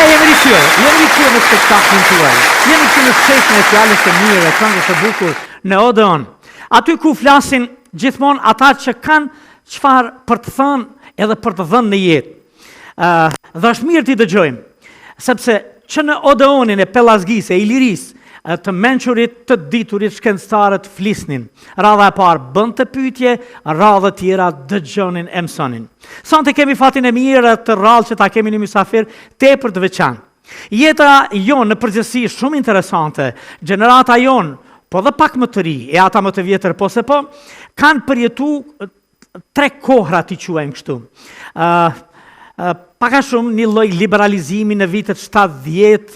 jemi rikthyer në spektaklin tuaj. Jemi këtu në sheshën e fjalës së mirë, e këngës së bukur në Odeon. Aty ku flasin gjithmonë ata që kanë çfarë për të thënë edhe për të dhënë në jetë. Dhe është mirë t'i dëgjojmë, sepse që në Odeonin e pellazgisë, e Ilirisë, të mençurit, të diturit, shkencëtarët flisnin. Radha e parë bën të pyetje, radha tjera dëgjonin e mësonin. Sonte kemi fatin e mirë të rrallë që ta kemi një mysafir tepër të veçantë. Jeta jonë në përgjithësi shumë interesante, gjenerata jonë, po dhe pak më të ri, e ata më të vjetër po se po, kanë përjetu 3 kohra t'i quajmë kështu. Paka shumë një lloj liberalizimi në vitet 70,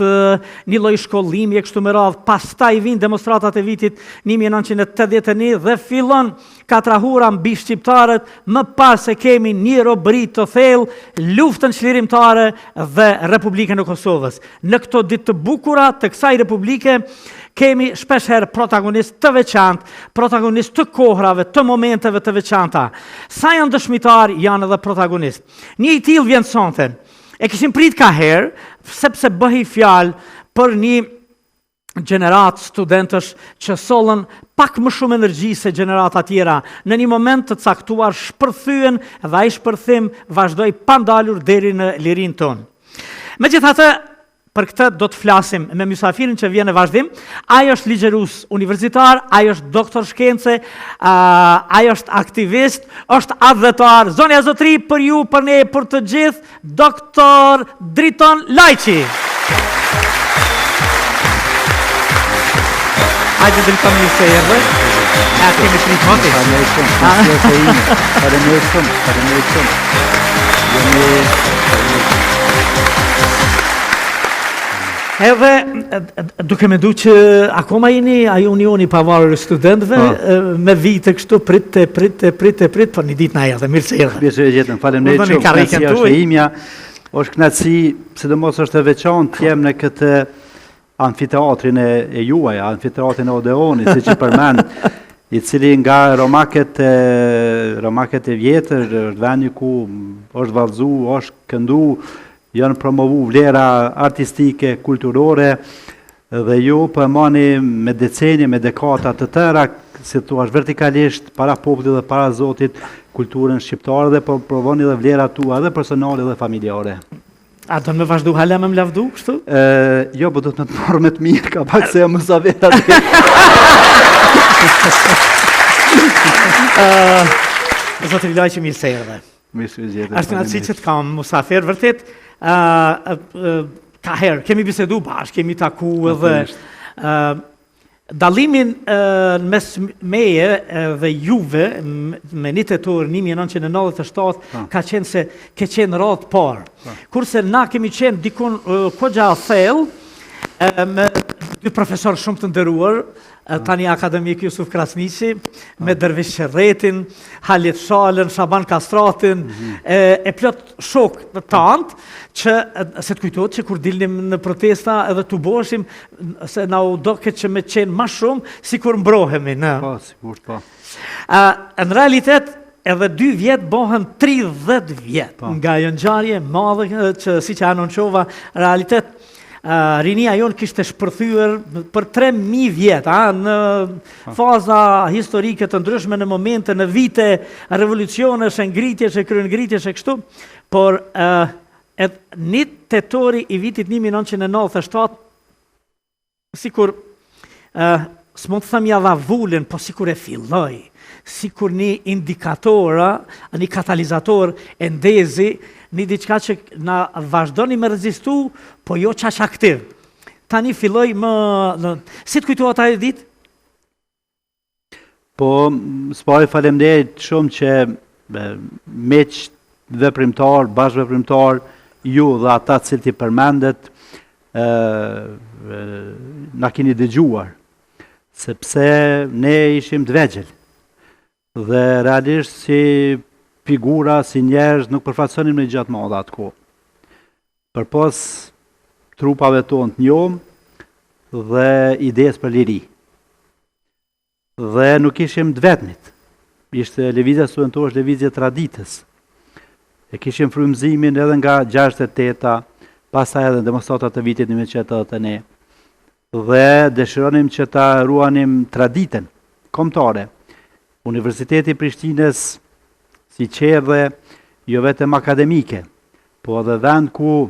një lloj shkollimi e kështu me radhë, pastaj vijnë demonstratat e vitit 1981 dhe fillon katrahura mbi shqiptarët, më pas se kemi një robëri të thellë, luftën çlirimtare dhe Republikën e Kosovës. Në këto ditë të bukura të kësaj republike kemi shpeshherë protagonist të veçantë, protagonist të kohrave, të momenteve të veçanta. Sa janë dëshmitar, janë edhe protagonist. Një i tillë vjen sonte. E kishim prit ka herë, sepse bëhej fjalë për një gjenerat studentësh që sollën pak më shumë energji se gjenerata tjera. Në një moment të caktuar shpërthyen dhe ai shpërthim vazhdoi pa ndalur deri në lirinë tonë. Megjithatë, për këtë do të flasim me mysafirin që vjen në vazhdim. Ai është ligjerus universitar, ai është doktor shkence, ai është aktivist, është adhetar. Zonja zotëri për ju, për ne, për të gjithë, doktor Driton Lajçi. Hajde Driton, mirë se erdhe. Ja kemi prit moti. Edhe duke mendu që akoma jeni ai unioni pavarur i studentëve me vite kështu prit, për një ditë na erdhe, mirë se erdhe. Mirë se gjetëm, faleminderit shumë, kënaqësia është e imja, është kënaqësi, sidomos është e veçantë të jem në këtë amfiteatrin e juaj, amfiteatrin e Odeonit, siç e përmend, i cili nga romaket e vjetër, është vendi ku është vallëzu, është këndu, janë promovu vlera artistike, kulturore, dhe ju po e mani me decenje, me dekada të tëra, si thua, vertikalisht para popullit dhe para Zotit, kulturën shqiptare dhe po provoni dhe vlera tua dhe personale dhe familjare. A do në me vazhdu hala me më lavdu, kështu? Jo, po do të më të marrë me të mirë, ka pak se jam mësavet atë. Zotri Lajçi, mirë se erdhe. Mirë se gjetëm. Është kënaqësi që të kam musafir, vërtet, ka herë, kemi bisedu bashkë, kemi taku edhe dallimin mes meje dhe juve me 1 tetor 1997 ka qenë se ke qenë radhë parë. Kurse na kemi qenë dikun kogja thellë me 2 profesor shumë të nderuar, tani akademik Jusuf Krasniqi, me Dervish Sherretin, Halit Shalën, Shaban Kastratin, e plot shok të antë, që se të kujtojtë që kur dilnim në protesta edhe të boshim, se na u doket që me qenë ma shumë, si kur mbrohemi. Po, sigur, po. Në realitet, edhe 2 vjetë bohen 30 vjetë, nga jo ngjarje madhe që si që anonqova, realitet, rinia jonë kishte shpërthyer për 3000 vjetë, në faza historike të ndryshme, në momente, në vite, revolucionesh, ngritjesh, kryengritjesh e kështu, por 1 tetori i vitit 1997, sikur, s'mund të them ja dha vullin, po sikur e filloi, sikur një indikatora, një katalizator e ndezi, një diçka që na vazhdoni me rezistu, po jo qash aktiv. Tani filloj më... Si të kujtua ta e ditë? Po, s'pari faleminderit shumë që meq veprimtar, bashkëveprimtar, ju dhe ata cilët i përmendet, na keni dëgjuar, sepse ne ishim të vegjël. Dhe realisht si figura, si njerëz, nuk përfaqësonim në gjatë madhe atë kohë. Përpos trupave tonë të njohëm dhe idesë për liri. Dhe nuk ishim të vetmit. Ishte lëvizja studentore, lëvizje traditës. E kishim frymëzimin edhe nga 68-a, pastaj edhe demonstratat të vitit 1981. Dhe dëshironim që ta ruanim traditën kombëtare. Universiteti i Prishtinës si qerdhe jo vetëm akademike, po edhe vend ku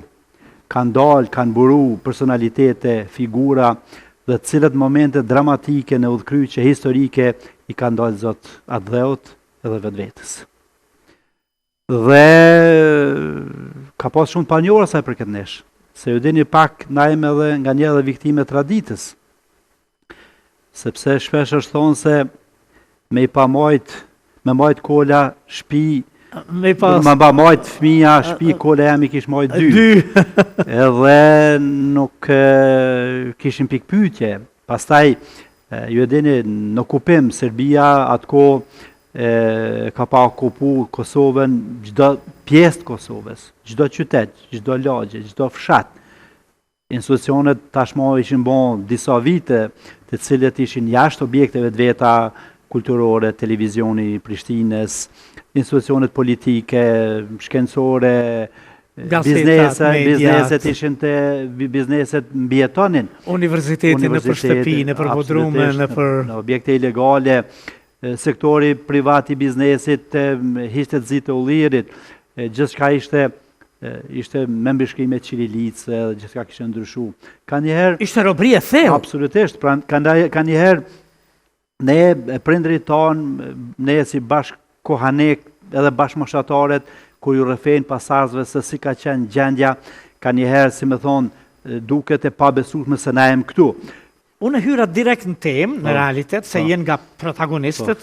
kanë dalë, kanë buru personalitete, figura dhe cilët momente dramatike në udhkryqe historike i kanë dalë zot atdheut edhe vetvetes. Dhe ka pas shumë panjora sa për këtë nesh, se ju dini pak na jemi edhe nga një edhe viktime traditës, sepse shpesh është thonë se me i pamajt, me majt kola shpi, me majt fëmija shpi kola jam i kish majt dy. Edhe nuk kishim pikpyetje. Pastaj, ju e dini, në okupim, Serbia atko ka pa okupu Kosovën, çdo pjesë të Kosovës, çdo qytet, çdo lagje, çdo fshat. Institucionet tashmë ishin bon disa vite, të cilët ishin jashtë objekteve të veta kulturore, televizioni i Prishtinës, institucionet politike, shkencore, bizneset ishin të bizneset mbjetonin. Universiteti në për shtëpi, në për bodrume, në për objekte ilegale, sektori privat i biznesit, ishte të zitë ullirit, gjithçka ishte me mbishkime qirilicë, gjithçka kishte ndryshu. Ka njëherë... Ishte robri e thellë. Absolutisht, pra ka njëherë ne prindrit tonë, ne si bashkë kohanek edhe bashkë moshatarët, kur ju rrëfejnë pasardhësve se si ka qenë gjendja, ka njëherë, si me thonë, duket e pabesueshme se na jem këtu. Unë hyra direkt në temë, në realitet, se jenë nga protagonistët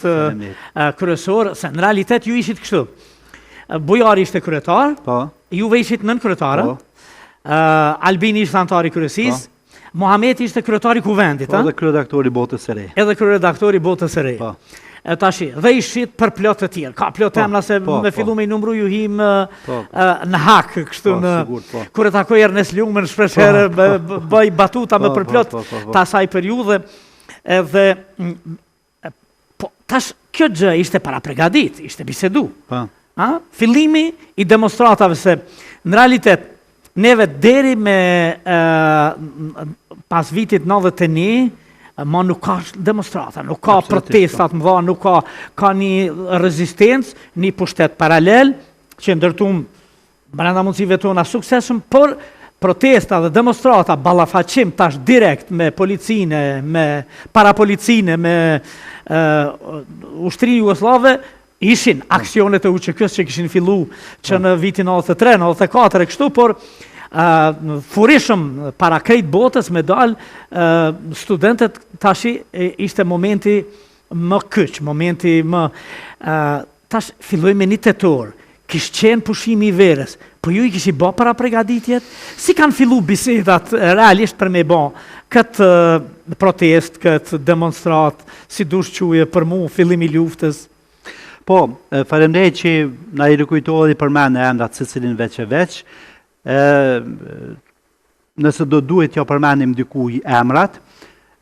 kryesorë, se në realitet ju ishit kështu. Bujari ishte kryetar, juve ishit nën kryetarë, Albini ishte antari kryesisë, Muhameti ishte kryetari kuvendit. Edhe kryeredaktori Botës së Re. Edhe kryeredaktori Botës së Re. Tashi, dhe ishit për plot të tjerë. Ka plot emra se me fillu me i numru ju him në hak, kështu në... Kure takoj Ernest Ljungmen shpreshere, bëj batuta me për plot të asaj periudhe. Dhe tash, kjo gjë ishte para pregadit, ishte bisedu. Fillimi i demonstratave se në realitet, neve deri me pas vitit 91, ma nuk ka demonstrata, nuk ka protestat më dha, nuk ka një rezistencë, një pushtet paralel, që ndërtum brenda mundësive tona suksesshëm, por protesta dhe demonstrata, ballafaqim tash direkt me policinë, me parapolicinë, me ushtri jugoslave, ishin aksionet e UÇK-s që kishin fillu që në vitin 93, 94 e kështu, por furishëm para krejt botës me dal studentët tashi ishte momenti më kyç, momenti më tash filloj me 1 tetor, kish qenë pushimi i verës, po ju i kishi bë para pregaditjet, si kanë fillu bisedat realisht për me bë këtë protest, këtë demonstrat, si dush quje për mu, fillimi luftës? Po, faleminderit që na i rikujtohet i përmend emrat secilin veç e veç. Nëse do duhet jo përmendim dikuj emrat,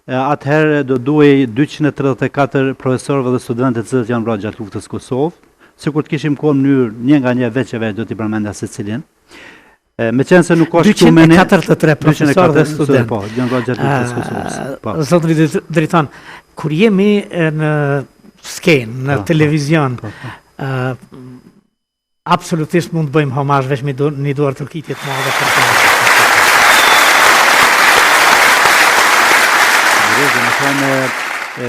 atëherë do duhet 234 profesorëve dhe studentët që janë vrarë gjatë luftës Kosovë, sikur të kishim kohë në mënyrë një nga një veç e veç do t'i përmenda secilin. Me qenë se nuk ka shtu me 243 profesorë dhe studentë. Po, janë vrarë gjatë luftës Kosovës. Zotë Dritan, kur jemi në skenë, në televizion, absolutisht mund të bëjmë homazh veç me një duar tërkitje të madhe për të.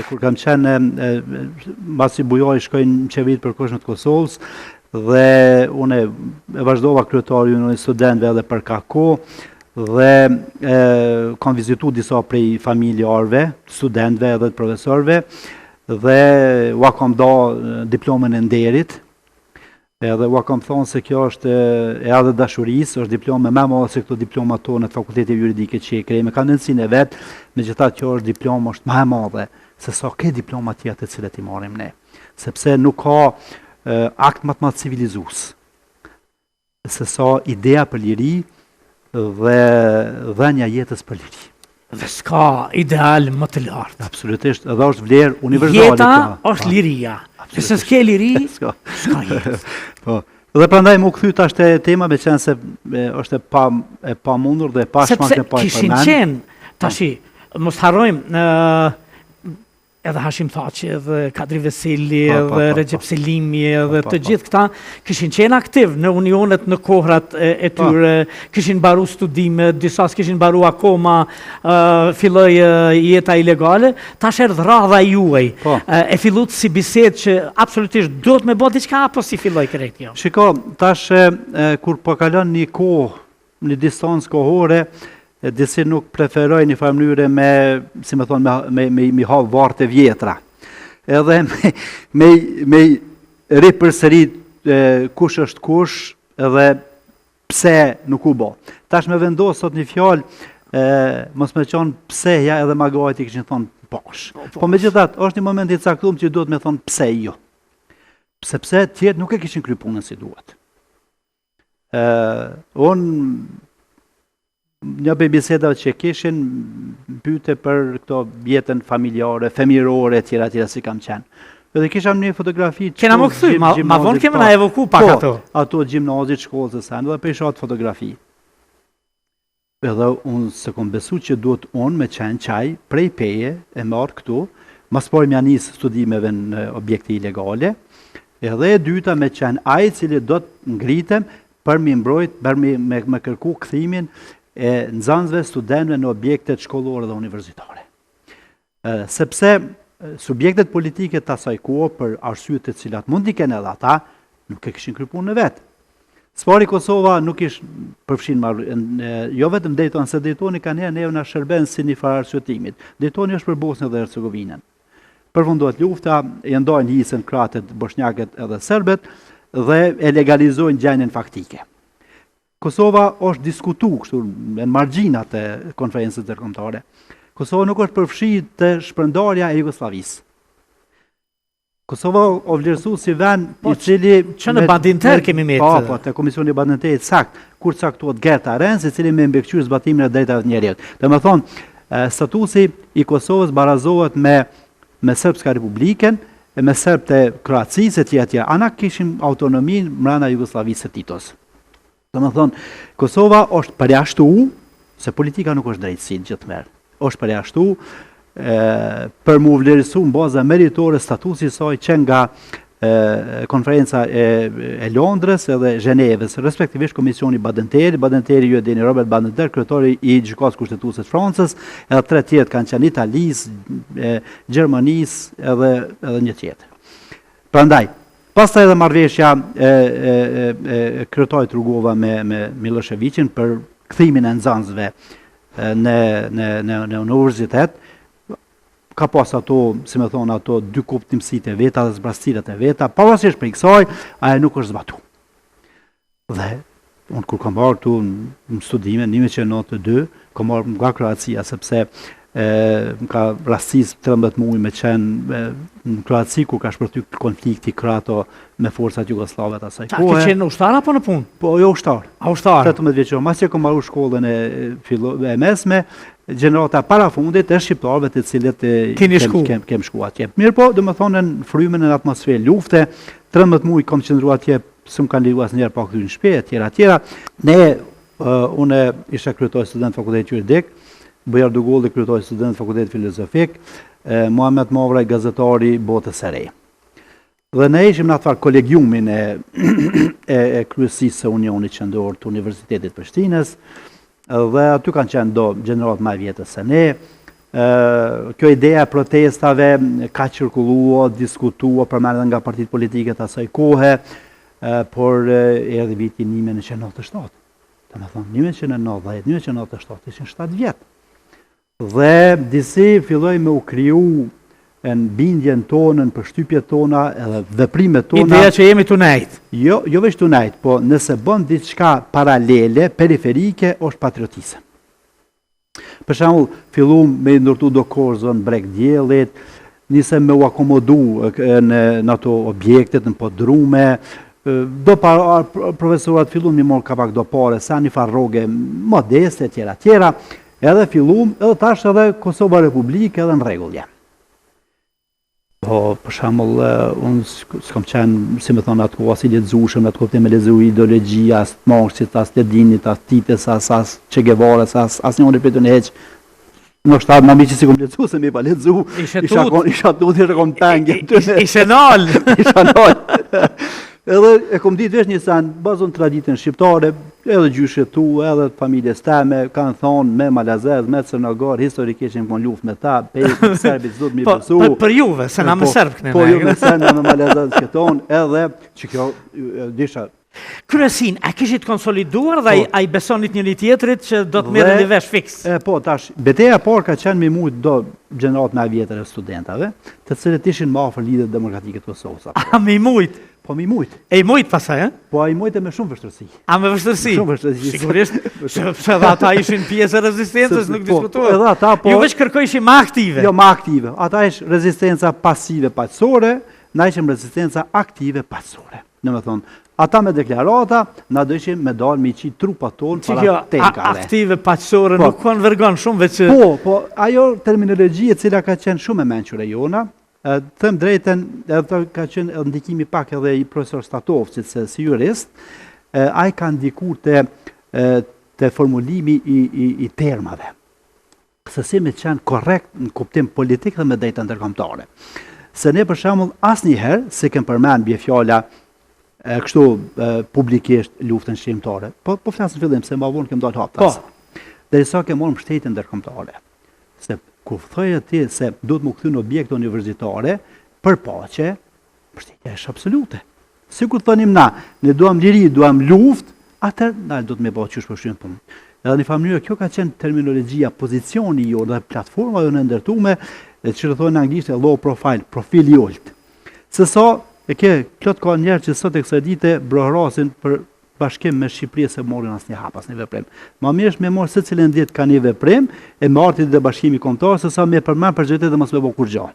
Kur kam qenë, mbasi bujoj shkojnë në qeverit për koshën të Kosovës, dhe une e vazhdova kryetari në studentëve edhe për kako, dhe kam vizitu disa prej familjarve, studentëve edhe të profesorve, dhe ua kam da diplomën e nderit, edhe ua kam thonë se kjo është e adhe dashurisë, është diplome me madhe se këto diplomat tonë të fakultetit juridike që e krejme, ka nëndësin e vetë, me gjitha kjo është diploma është me madhe, se sa ke diplomat tjetë të cilët i marim ne, sepse nuk ka akt më të madh civilizues, se sa idea për liri dhe dhenja jetës për liri. Dhe s'ka ideal më të lartë. Absolutisht, edhe është vlerë universale. Jeta është liria. Nëse s'ke liri, s'ka jetë. Dhe prandaj më u kthy tash te tema me qenë se është e pamundur dhe e pashmangë e pa kishin qenë tashi, mos harrojmë edhe Hashim Thaçi, edhe Kadri Veseli, edhe Recep Selimi, edhe të gjithë këta kishin qenë aktiv në unionet në kohrat e tyre, kishin baru studime, disa s'kishin baru akoma, filloi jeta ilegale, tash erdhi radha juaj. E fillut si bisedë që absolutisht duhet me bë diçka apo si filloi krejt kjo? Shiko, tash kur po kalon një kohë, një distancë kohore, disi nuk preferojnë një farë mënyre me, si me thonë, me havë vartë e vjetra. Edhe me ripërsërit kush është kush edhe pse nuk u bo. Tash me vendosë sot një fjalë, mos me qonë pseja edhe magajt i këshin thonë pash. Po me gjithat, është një moment i caktuar që duhet me thonë pse jo. Pse tjetë nuk e kishin kry punën si duhet. Një për bisedave që kishin pyte për këto jetën familjare, femirore, tjera si kam qenë. Edhe kisha një fotografi... Kena më këthy, ma vonë kemë na evoku pak ato. Ato gjimnazit, shkollës e sanë, dhe për isha atë fotografi. Edhe unë se kom besu që duhet unë me qenë qaj, prej peje, e marë këtu, mas pojë mja njësë studimeve në objekte ilegale, edhe e dyta me qenë ajë cili do të ngritem për mi mbrojt, për me kërku këthimin e nxënësve studentëve në objektet shkollore dhe universitare. Sepse subjektet politike të asaj kohë për arsyet të cilat mund t'i kenë edhe ata, nuk e kishin krypun në vetë. Sfari Kosova nuk ish përfshin jo vetëm Dayton, se Daytoni ka neve në shërben si një farë arsyetimit. Daytoni është për Bosnjë dhe Hercegovinën. Përfundohet lufta, e ndojnë hisën kratet, bosnjakët edhe serbet dhe e legalizojnë gjendjen faktike. Kosova është diskutu kështu në margjinat e konferencës ndërkombëtare. Kosova nuk është përfshi të shpërndarja e Jugosllavisë. Kosova o vlerësu si vend i cili... Që në Badinter kemi metë? Po, të Komisioni Badinterit sakt, kur caktuat Gerta Arenz, i cili me mbikëqyrë zbatimin e drejtave të njerëzit. Dhe me thonë, statusi i Kosovës barazohet me Srpska Republiken, me Serb të Kroacisë e tjetja. Ana kishim autonomin mbrana Jugoslavisë së Titos. Dhe me thonë, Kosova është përjashtu, se politika nuk është drejtësi në gjithë merë, është përjashtu për mu vlerësu në baza meritore statusi saj që nga konferenca e Londrës edhe Zhenevës, respektivisht Komisioni Badenteri, Badenteri ju e dini Robert Badenter, kryetori i Gjykatës Kushtetuese të Francës, edhe 3 tjetë kanë qenë Italisë, Gjermanisë edhe një tjetë. Prandaj, pastaj edhe marrëveshja kryetojt Rugova me Miloševićin për kthimin e nxënësve në universitet, ka pas ato, si me thonë, ato dy kuptimësit e veta dhe zbrastirat e veta, pavarësisht për i kësaj, ajo nuk është zbatu. Dhe, unë kur kam marrë këtu në studime, 1992, kam marrë nga Kroacia, sepse ka rastis 13 muaj me qenë në Kroaci, ku ka shpërty konflikti krato me forcat jugoslave të asaj kohë. Ka qenë ushtar apo në punë? Po, jo ushtar. A ushtar? 18 vjeçor, mas që kam marrë shkollën e mesme, gjenerata para fundit e shqiptarëve të cilët kem shku atje. Mirë po, do më thonë në frymën e në atmosferë lufte, 13 muaj kam qëndru atje, së më kanë ligu asë njerë pa këtu në shpe, tjera. Une isha kryetoj student fakultetit juridik, Bujar Dugolli kryetoj student fakultetit filozofik, Muhamet Mavraj gazetari botës së re. Dhe ne ishim në atëfar kolegiumin e kryesisë së Unionit Qendror të Universitetit Prishtinës, dhe aty kanë qenë do gjenerat më vjetës se ne. Kjo ideja e protestave ka cirkulua, diskutua, përmendet nga partitë politike të asaj kohe, por erdhi viti 1997. Të me thonë, 1990, 1997, ishin 7 vjetë. Dhe disi filloj me u kriju në bindjen tonë, në përshtypjet tona, edhe veprimet tona. Ideja që jemi të nejtë. Jo veç të nejtë, po nëse bën diçka paralele, periferike, është patriotise. Për shembull, fillum me ndërtu do korzën breg diellit, nisem me u akomodu në ato objektet, në podrume, do profesorat fillum një morë kapak do pare, sa një farë rroge modeste, tjera, edhe fillum, edhe tash edhe Kosova Republikë edhe në regullje. Po, për shembull, unë s'kam qenë, si më thonë, atë kohë as i lexueshëm, atë kuptim me lezu ideologji, as të Marxit, as të Ledinit, as Tites, as Che Guevaras, as njëri prej tyre hiç. Në shtatë më miqë si kom lexu se më pa lexu. Isha tut që kom tangë. Ishe nal. Isha nal. Edhe e kom ditë vesh një sen, bazon traditën shqiptare, edhe gjyshe tu, edhe familjes teme, kanë thonë me Malazez, me Crnogar, historikisht në luftë me ta, pe serbit zot mi besu. Për juve, se na me serb këne. Po, ju me sen me Malazez këton, edhe që kjo disha. Kryesin, a kishit konsoliduar dhe a i besonit njëri tjetrit që do të merrni vesh fiks? Po, tash, beteja por ka qenë me mujt do gjenerat me vjetër e studentave, të cilët ishin më afër lidhjet demokratike të Kosovës. A me mujt? Po mi mujt. E i mujt pasaj, e? Po a i mujt e me shumë vështërsi. A me vështërsi? Shumë vështërsi. Sigurisht, sepse dhe ata ishin pjesë e rezistencës, nuk diskutuar. Edhe ata, po... Ju veç kërkojshin ma aktive. Jo, ma aktive. Ata ish rezistenca pasive paqësore, na ishim rezistenca aktive paqësore. Në me thonë, ata me deklarata, na do ishim me dalë me i qitë trupat tonë para tenkave. Aktive paqësore nuk kanë vergon shumë veç... Po, ajo terminologi e cila ka qenë shumë e menqure jona, them drejten, edhe ka qenë ndikimi pak edhe i profesor Statovcit, se si jurist, ai ka ndikur te formulimi i termave. Se si me qenë korrekt në kuptim politik dhe me drejta ndërkombëtare. Se ne për shembull asnjëherë se kem përmend bie fjala kështu publikisht luftën shqiptare. Po flas në fillim se më vonë kem dalë haptas. Derisa kem marrë mbështetjen ndërkombëtare. Se kur thojë ti se duhet më kthy në objekte universitare për paqe, mbështetja është absolute. Sikur thonim na, ne duam liri, duam luftë, atëherë na do të më bëj çish për shkrim punë. Edhe në mënyrë kjo ka qenë terminologjia, pozicioni jo dhe platforma jonë ndërtuar, që thonë në anglisht low profile, profili ulët. Se sa e ke plot ka njerëz që sot e kësaj dite brohrasin për bashkim me Shqipëri se morin asnjë hap, asnjë veprim. Më mirë është me marr secilën ditë ka një veprim e me artit dhe bashkimi kombëtar se sa me përmend për gjëtet dhe mos me bë kur gjë.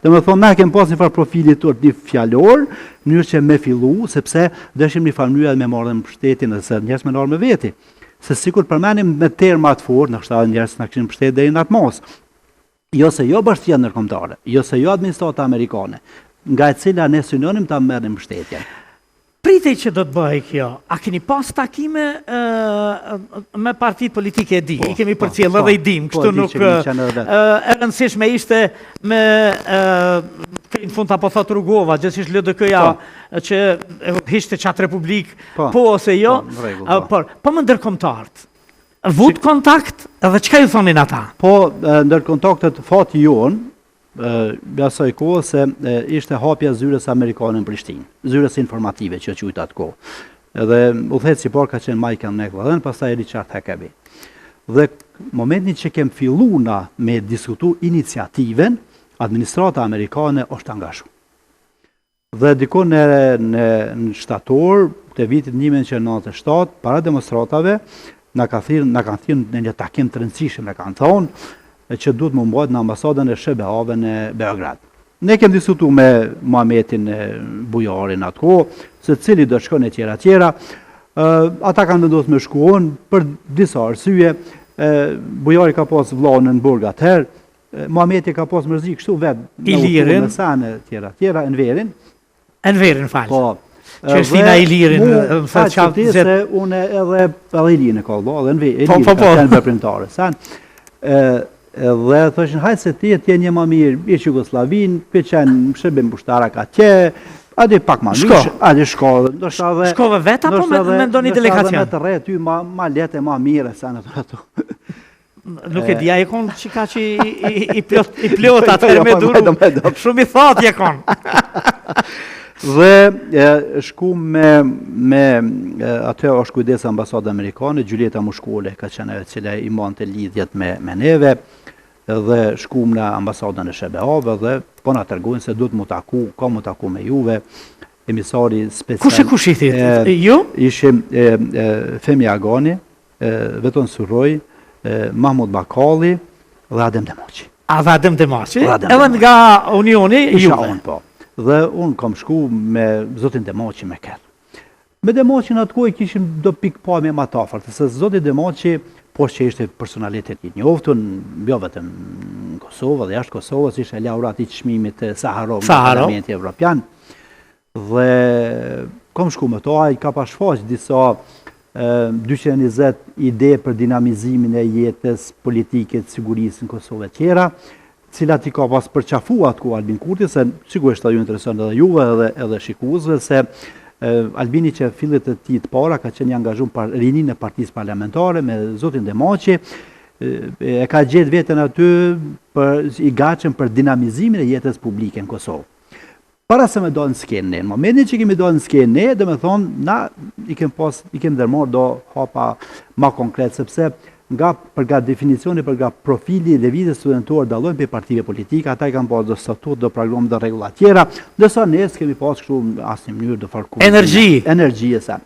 Domethënë na kem pas një far profili tort një fjalor, mënyrë që me fillu sepse dëshim një far mënyrë me marrën mbështetjen se njerëz me normë veti. Se sikur përmendim me terma të fortë, ndoshta njerëz na kishin mbështetur deri në atë mos. Jo se jo bashkia ndërkombëtare, jo se jo administrata amerikane, nga e cila ne synonim ta merrim mbështetjen. Pritej që do të bëhej kjo. A keni pas takime me partitë politike e di? I kemi përcjellë edhe i dim, kështu nuk e rëndësishme ishte me në fund apo thot Rugova, gjithsesi LDK-ja që ishte çat republik, po ose jo. Po më ndërkombëtarët. Vut kontakt edhe çka ju thonin ata? Po ndërkontaktet fati jon asaj kohë se ishte hapja zyrës amerikane në Prishtinë, zyrës informative që quajt atë kohë. Edhe udhëheci i parë ka qenë Michael McLaren, pastaj Richard Huckabee. Dhe momentin që kem filluar na me diskutu iniciativen, administrata amerikane është angazhuar. Dhe dikon në shtator të vitit 1997, para demonstratave, na kanë thënë në një takim të rëndësishëm, na kanë thonë që duhet më mbajt në ambasadën e SBA-ve në Beograd. Ne kem diskutuar me Muhametin Bujarin atë kohë, se cili do të shkon e tjera. Ata kanë vendosur me shkuon për disa arsye. Bujari ka pas vllahun në Burg atëherë, Muhameti ka pas mërzi kështu vetë Ilirin, në sanë tjera Enverin. Enverin fal. Po. Që është fina Ilirin, më thashë çfarë se unë edhe Ilirin e ka vllahë, Ilirin ka qenë veprimtare. Dhe thoshin hajtë se ti e një më mirë i Jugosllavin, për qenë më shëbim bushtarak atje, adi pak ma mishë, adi shkove. Shkove vetë apo me ndoni delegacion? Me të re, ty ma letë e ma mire se në të ato. Nuk e dhja e konë që ka që i plot atër me duru, shumë i thot je konë. Dhe shku me atë është kujdes ambasadë amerikane, Gjuleta Mushkole ka qenë e cila i mante lidhjet me neve, dhe shku në ambasadën e SBA-ve dhe po na tregojnë se duhet mu taku, ka mu taku me juve, emisari special. Kush i thit? Ju? Ishim Femi Agani, Veton Surroj, Mahmud Bakalli dhe Adem Demoqi. A dhe Adem Demoqi? Edhe nga Unioni juve? Isha unë po. Dhe unë kam shku me zotin Demoqi me kërë. Me Demoqi në atë kohë kishim do pikpamje më të afërt, se zoti Demoqi, po që ishte personalitet i njoftun, jo vetëm në Kosovë dhe jashtë Kosovës, ishte laureat i çmimit të Saharov në Parlamentin Evropian. Dhe kom shku me to, ai ka pas shfaq disa 220 ide për dinamizimin e jetës politike të sigurisë në Kosovë e tjera, cilat i ka pas përqafuar ku Albin Kurti, se sigurisht ajo intereson edhe juve edhe shikuesve, se Albini që fillet të tij të para ka qenë i angazhuar për rinin e partisë parlamentare me zotin Demaçi, e ka gjetë veten aty i gatshëm për dinamizimin e jetës publike në Kosovë. Para se me do në skenë ne, në momentin që kemi do në skenë ne, dhe me thonë, na i kem dërmor do hapa ma konkret, sepse nga definicioni, për nga profili dhe vitet studentuar dalojnë për partive politike, ata i kanë pas do statut, do program, do regula tjera, dësa nes kemi pas kështu asë një mënyrë do farku. Energji e sa.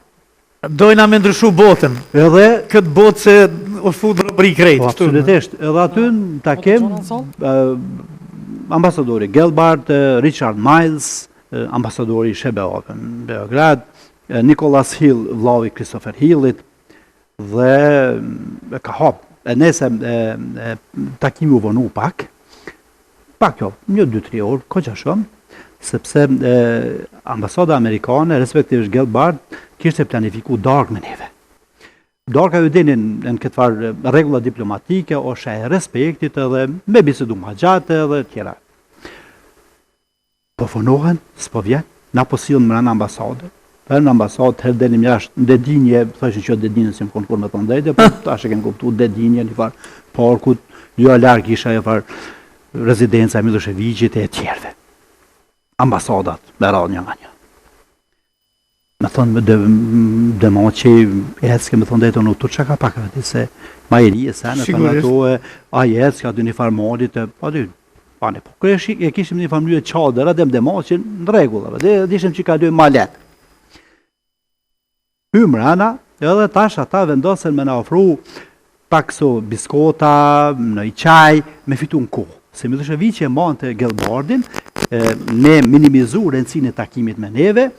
Dojna me ndryshu botën. Edhe këtë botë se o fut rëbri krejt. Absolutisht. Edhe aty ta kem ambasadori Gelbart, Richard Miles, ambasadori Shebeov në Beograd, Nicholas Hill, vllavi Christopher Hillit, dhe ka hap. E nese takimi u vonu pak jo, 1-2-3 orë, ko që shumë, sepse ambasada amerikane, respektivisht Gelbart, kishte planifiku dark me neve. Darka ju dinin në këtë farë regula diplomatike, ose e respektit edhe me bisedu ma gjatë edhe tjera. Po fonohen, s'po vjen, na po silën mërën ambasade, për në ambasadë herë delim jashtë në dedinje, thëshin që dedinje si më konë me të ndajtë, po tash e kënë kuptu dedinje, një farë parkut, jo larg isha e farë rezidenca e Miloševićit e tjerve. Ambasadat, me radhë një nga një. Me thonë, Demaçi Ecke, me thonë, dhe e të në të që ka pak, se ma i rije se, në thonë ato e Ecke, aty një farë modit, aty, pane, po, kërë e kishim një farë mënyrë qadër, adem Demaçi në regullave, dhe dishim që ka dy ma letë. Hymrana, edhe tash ata vendosen me na ofru pak so biskota, në i qaj, me fitu në kohë. Se Miloševići e mante Gelbardin, ne minimizu rëndësinë e takimit me neve,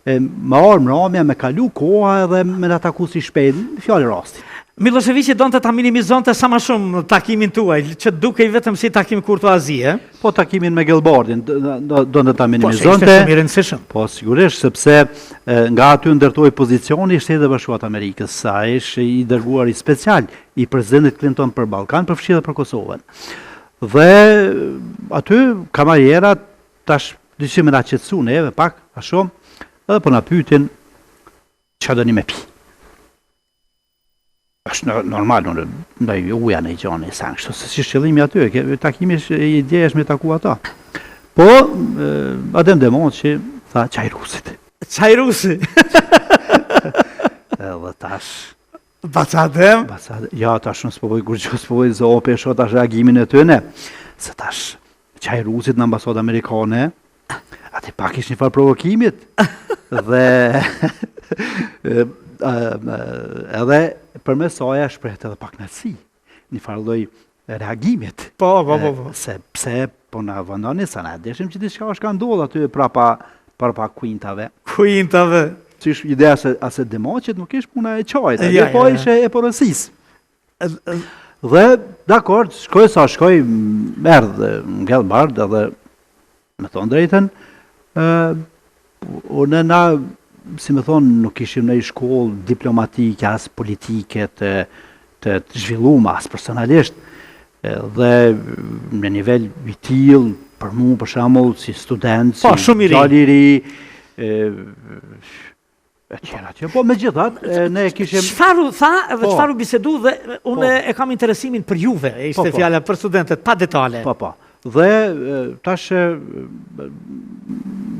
me armë ramja, me kalu koha edhe me në taku si shpejt, fjallë rasti. Miloševići donte ta minimizonte sa ma shumë takimin tuaj, që duke i vetëm si takim kurtoazie. Po takimin me Gelbardin donte ta minimizonte. Po, se ishte shumë i rëndësishëm. Po, sigurisht, sepse nga aty ndërtoi pozicioni i Shtetit Bashkuar të Amerikës, sa ishte i dërguar i special i presidentit Clinton për Ballkan, për fshirë dhe për Kosovën. Dhe aty kamarierat tash dyshim na qetësu neve pak, a shumë, edhe po na pyetin çfarë doni me pi. Është normal, ndaj uja në i gjone i sang, se si shqillimi aty, takimi ideja është me taku ata. Po, Adem Demaçi tha qaj rusit. Qaj rusi? Edhe tash... Bacadem? Ja, tash në s'povoj kur që s'povoj zope, shot tash reagimin e tëne. Se tash, qaj rusit në ambasada amerikane, ati pak ish një farë provokimit. Dhe... edhe për me soja shprehet edhe pak nësi, një farloj reagimit. Po. Se pse po në vëndoni, sa ne deshim që diçka është ka ndodhë aty prapa kuintave. Kuintave. Që ishë ideja se ase Demaçit nuk ishë puna e qajt, po ishe e porësis. Dhe, dakord, shkoj sa shkoj, merdë në Gelbard, edhe me thonë drejten, unë na, si me thonë, nuk ishim në i shkollë diplomatike, as politike të zhvilluma, as personalisht, dhe në nivel vitil, për mu, për shamull, si student, si gjaliri, po me gjithat, ne kishim... Çfarë tha dhe çfarë bisedu dhe unë e kam interesimin për juve, ishte fjala për studentet, pa detale. Po. Dhe tash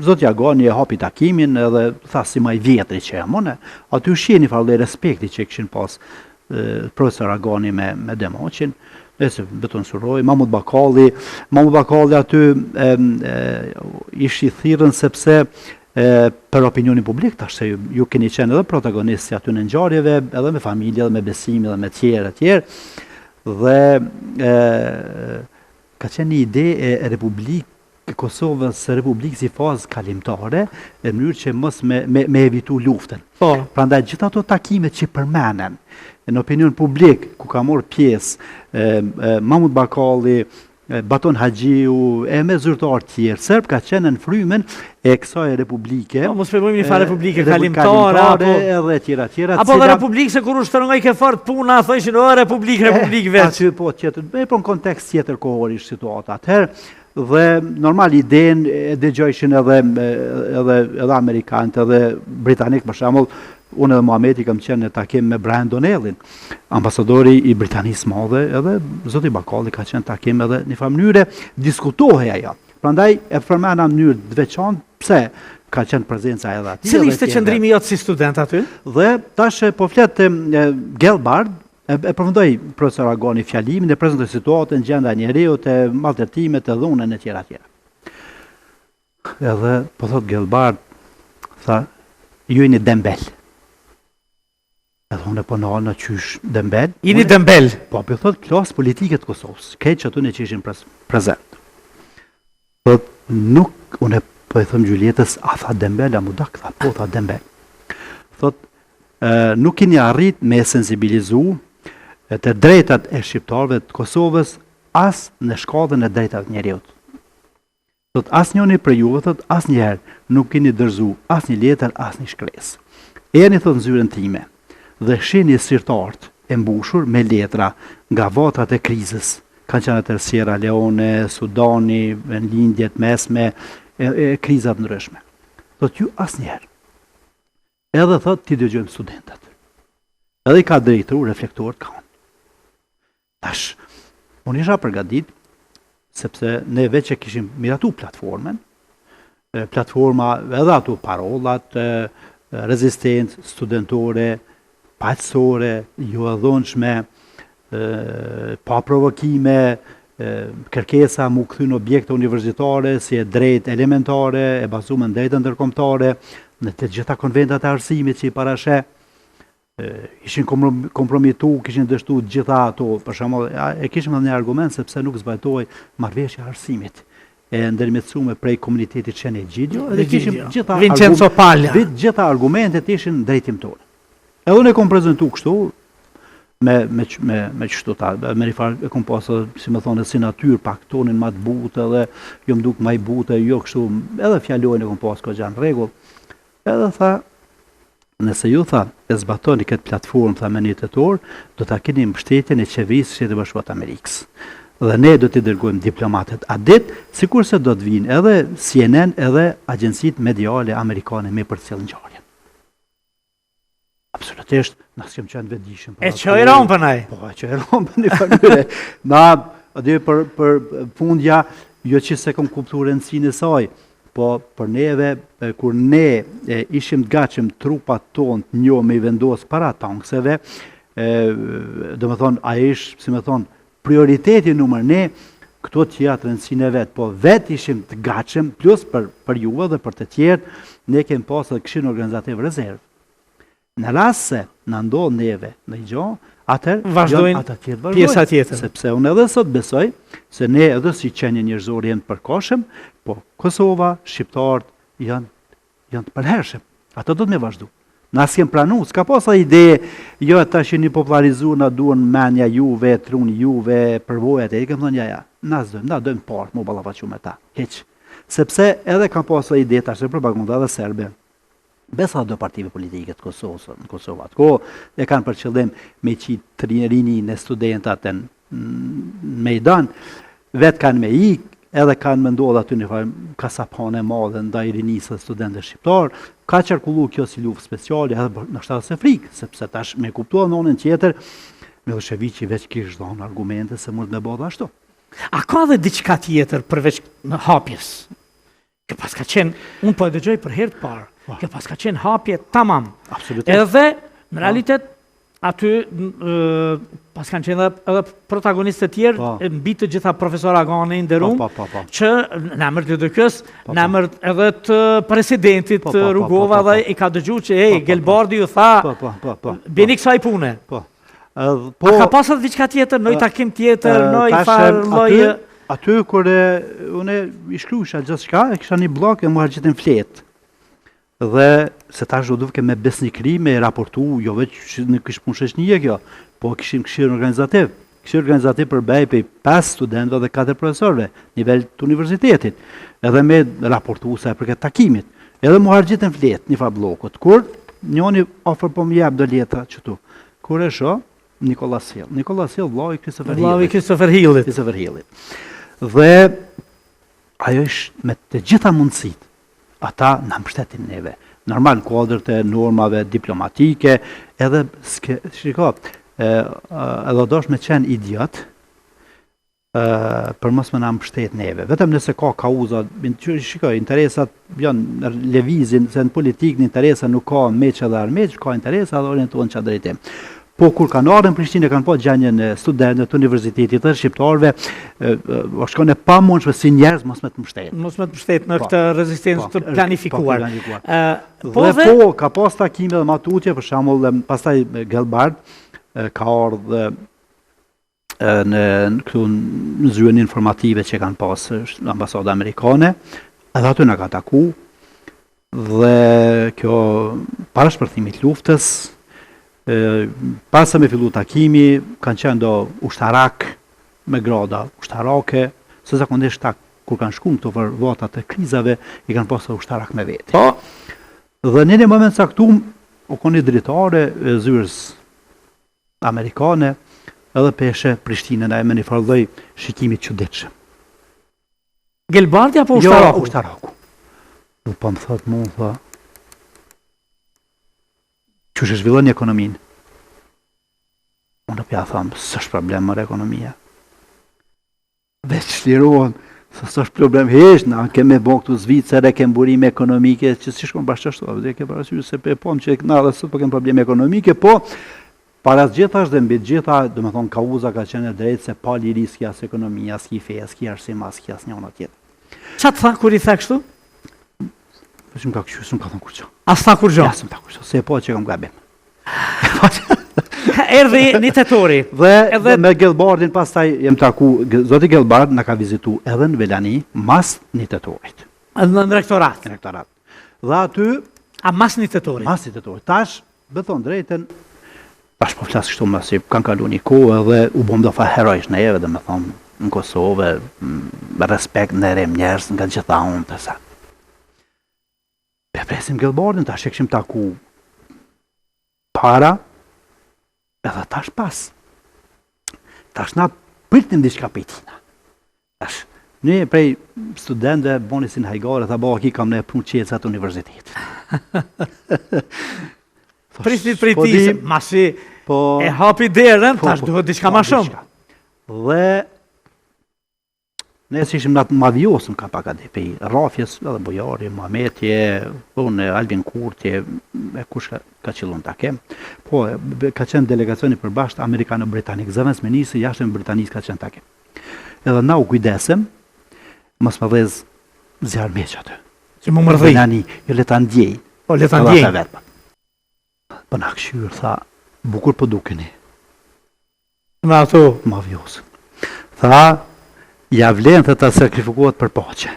Zotja Agoni e hapi takimin edhe tha si ma i vjetri që e mone, aty shqeni farle respekti që këshin pas profesor Agoni me Demaçin, dhe se beton suroj, Mahmud Bakalli aty ishi thirrën sepse për opinionin publik, tash se ju keni qenë edhe protagonisti aty në ngjarjeve, edhe me familje, edhe me besimi, edhe me tjerë, dhe ka qenë një ide e Republikë Kosovës Republikë si fazë kalimtare, në mënyrë që mos me evitu luftën. Prandaj gjitha ato takimet që përmenen në opinion publik, ku ka morë pjesë Mahmud Bakalli, Baton Haxhiu, e me zyrtar tjerë serb ka qenë në frymën e kësaj republike. Mos shpjegojmë një farë republike kalimtare apo edhe tjera. Apo dhe republikë se kur u shtrëngoi ke fort puna, thoshin o republikë vetë. Aty po tjetër, po në kontekst tjetër kohor ishte situata. Atëherë dhe normal idenë e dëgjojshin edhe amerikanët edhe britanikë, për shembull, unë edhe Muhameti kam qenë në takim me Brian Donnellin, ambasadori i Britanisë Madhe, edhe zoti Bakalli ka qenë takim edhe në një mënyrë diskutohej ajo. Prandaj e përmenda në mënyrë të veçantë pse ka qenë prezenca edhe aty. Cili ishte qëndrimi jot si student aty? Dhe tash po flet Gelbard, e përfundoi profesor Agoni fjalimin e prezantoi situatën, gjendja e njeriut, e maltretimet, e dhunën e tjera. Edhe po thot Gelbard, tha, ju jeni dembel. Edhe unë po në qysh dembel. Jeni dembel? Po, për thot klasë politike të Kosovës, keq që aty në që ishin prezent. Thot, nuk, unë po e thëm Gjuljetës, a tha dembel, a mudak, tha, po tha dembel. Thot, nuk keni arrit me sensibilizu të drejtat e shqiptarëve të Kosovës as në shkallën e drejtat njeriut. Thot, as njëni për juve, thot, as njerë nuk keni dërzu as një letër, as një shkres. Jeni, thot, në zyren time, dhe shini sirtartë e mbushur me letra nga vatrat e krizës. Kanë qenë të Sierra Leone, Sudani, në lindjet mesme, krizat ndryshme. Thot, ju as njerë. Edhe thot, ti dëgjojmë studentat. Edhe I ka drejtu reflektorët kanë. Tash, unë isha përgatit, sepse ne veç e kishim miratu platformen, platforma edhe ato parollat, rezistencë, studentore, paqësore, jo edhonshme, pa provokime, kërkesa mu këthyn objekte universitare, si e drejt elementare, e bazuar në drejtën ndërkombëtare, në të gjitha konventat e arsimit që I parashe, ishin kompromitu, kishin dështu gjitha ato, për shembull, e kishim edhe një argument sepse nuk zbajtoi marrëveshja e arsimit e ndërmjetësuar prej komunitetit Çene Gjidio, edhe kishim gjitha Vincenzo Palla. Gjitha argumentet ishin drejtim tonë. Edhe unë e kom prezentu kështu, me qështu ta, me një farë e kom pasë, si me thonë, si natyrë, pak tonin ma të butë, edhe jo më duk ma I butë, jo kështu, edhe fjallojnë e kom pasë ko gjanë regull. Edhe tha, nëse ju tha, e zbatoni këtë platformë, tha me një tetor, do ta keni mbështetjen e qeverisë Shtetit Bashkuar të Amerikës. Dhe ne do t'i dërgojmë diplomatet a ditë, sikurse do të vinë edhe CNN edhe agjencitë mediale amerikane me përcjell ngjarjen. Absolutisht, na s'kem qenë vetëdijshëm. E çoj rompën ai. Po, e çoj rompën në mënyrë. Na, aty për fundja, jo që se kom kuptuar rëndësinë e saj, po për neve, kur ne ishim të gatshëm trupat tonë të njohë me I vendos para tankseve, do me thonë, a ish, si me thonë, prioriteti numër ne, këto të jatë rëndësinë e vetë, po vetë ishim të gatshëm, plus për juve dhe për të tjerë, ne kem pasë dhe këshin organizativ rezervë. Në rast se në ndodhë neve në I gjo, atër vazhdojnë pjesa tjetër. Sepse unë edhe sot besoj se ne edhe si qenje njerëzore jenë të përkohshëm, po Kosova, shqiptarët janë të përhershëm. Ato do të me vazhdu. Na s'kem pranu, s'ka posa ide, jo ata që një popularizu na duan menja juve, truni juve, përvojat e kem thonë ja, na dojmë partë, mu ballafaqu me ta. Heq. Sepse edhe kam posa ide tash për propaganda dhe serbe. Besa do partive politike të Kosovës, në Kosovë atë kohë, e kanë për qëllim me qitë rinin e studentat në mejdan, vetë kanë me ikë, edhe kanë menduar aty një farë kasapane madhe ndaj rinisë dhe studentëve shqiptar, ka qarkullu kjo si luftë speciale edhe në shtatë se frikë, sepse tash me kuptua në onën tjetër, Miloševići veç kishë dhonë argumente se mund me bodha ashtu. A ka dhe diçka tjetër përveç në hapjes? Kjo pas ka qenë, unë po e dëgjoj për herë të parë, kjo pas ka qenë hapje tamam. Absolutisht. Edhe, në realitet, aty pas kanë qenë edhe protagonistët tjerë, mbi të gjitha profesor Agani nderuam, që në emër të DK-s, në emër edhe të presidentit Rugova dhe I ka dëgjuar që Gelbardi ju tha, bini kësaj pune. A ka pasur diçka tjetër, në takim tjetër, në farë lloje? Aty kur unë I shkruajsha gjithçka, e kisha një blog e mua gjithë në fletë. Dhe se tash do duke me besnikëri, me raportu, jo veç në kish punë shoqënie kjo, po kishim këshillin organizativ. Kështu organizativ përbej për 5 studentëve dhe 4 profesorëve, nivel të universitetit, edhe me raportuese për këtë takimit, edhe mu hargjitën fletë një farë blokut, kur njoni ofër po më jep do letra qëtu, kur e shoh Nikolas Hill. Nikolas Hill, vllai i Christopher Hillit. Dhe ajo është me të gjitha mundësit, ata në mbështetin neve. Normal, në kuadrë të normave diplomatike, edhe, edhe dosh me qenë idiot, për mos më në mbështet neve. Vetëm nëse ka kauza, interesat janë levizin, se në politikë në interesa nuk ka meqë dhe armeqë, ka interesa dhe orientuan që drejtim. Po kur kanë ardhur në Prishtinë kanë pa gjendjen e studentëve të universitetit të shqiptarëve, shkon e pamundshme si njerëz mos me të mbështet. Mos me të mbështet në këtë rezistencë të planifikuar. Po ka pas takime dhe matutje, për shembull, pastaj Gelbard ka ardhur në zyrën informative që kanë pas ambasada amerikane, edhe aty na ka taku, dhe kjo para shpërthimit luftës, pas sa me fillu takimi, kanë qenë do ushtarak me grada ushtarake, se zakonisht kur kanë shku në këto vërvatat e krizave, i kanë pasur ushtarak me veti. Dhe në një moment saktum, u koni dritare e zyrës amerikane, edhe peshe Prishtinën e me një farëdhej shikimit çuditshëm. Gelbardi apo ushtaraku? Jo, ushtaraku. Dhe po më thot mu, tha, që shë zhvillon një ekonominë. Unë pja thamë, së është problem mërë ekonomia. Veç shlirohen, së është problem hesh, na keme bon këtu Zvicere, kemë burime ekonomike, që si shkon bashkështu, dhe ke parasysh se pe pom që na dhe sot po kemë probleme ekonomike, po para gjithash dhe mbi gjitha, do me thonë, kauza ka qenë drejtë se pa liri s'ki as ekonomia, s'ki feja, s'ki arsima, s'ki as njëna tjetë. Qa të tha kur i tha kështu? S'm ka kështu, s'm ka thonë kur që. As tha kur gjo? Ja, s'm ta kur që, se po që kam gabim. Erdhi një tetori. Dhe me Gelbardin pastaj jem taku, zoti Gelbard na ka vizitu edhe në Velani, mas një tetorit. Në rektorat? Në rektorat. Dhe aty... A mas një tetorit? Mas një tetorit. Tash, bëthon drejten, tash po flasë kështu më si kanë kalu një kohë dhe u bom do fa herojsh në eve dhe me thonë në Kosovë, me respekt në rem njerës nga gjitha unë të sa. Presim Gelbardin, tash e këshim taku para, edhe tash pas. Tash na pritnim diçka pejtina. Tash, një prej studentëve boni si në hajgare, tha bo, aki kam në punë qecat universitet. Pristit prej ti, se masi e hapi derën, tash duhet diçka ma shumë. Dhe ne si ishim në atë madhjosën ka pak adi, pej Rafjes, edhe Bojari, Muhametje, unë, Albin Kurti, e kush ka qëllon të kem. Po, ka qenë delegacioni përbasht Amerikano-Britanik, zëvens me njësë, jashtë në Britanis ka qenë të kem. Edhe na u kujdesem, mos më dhez zjarë meqë atë. Që më mërdhi? Jo leta ndjej. Po, leta ndjej. Po na këshyrë, tha, bukur po dukeni. Me ato? Madhjosën. Tha, ja vlen të ta sakrifikohet për paqe.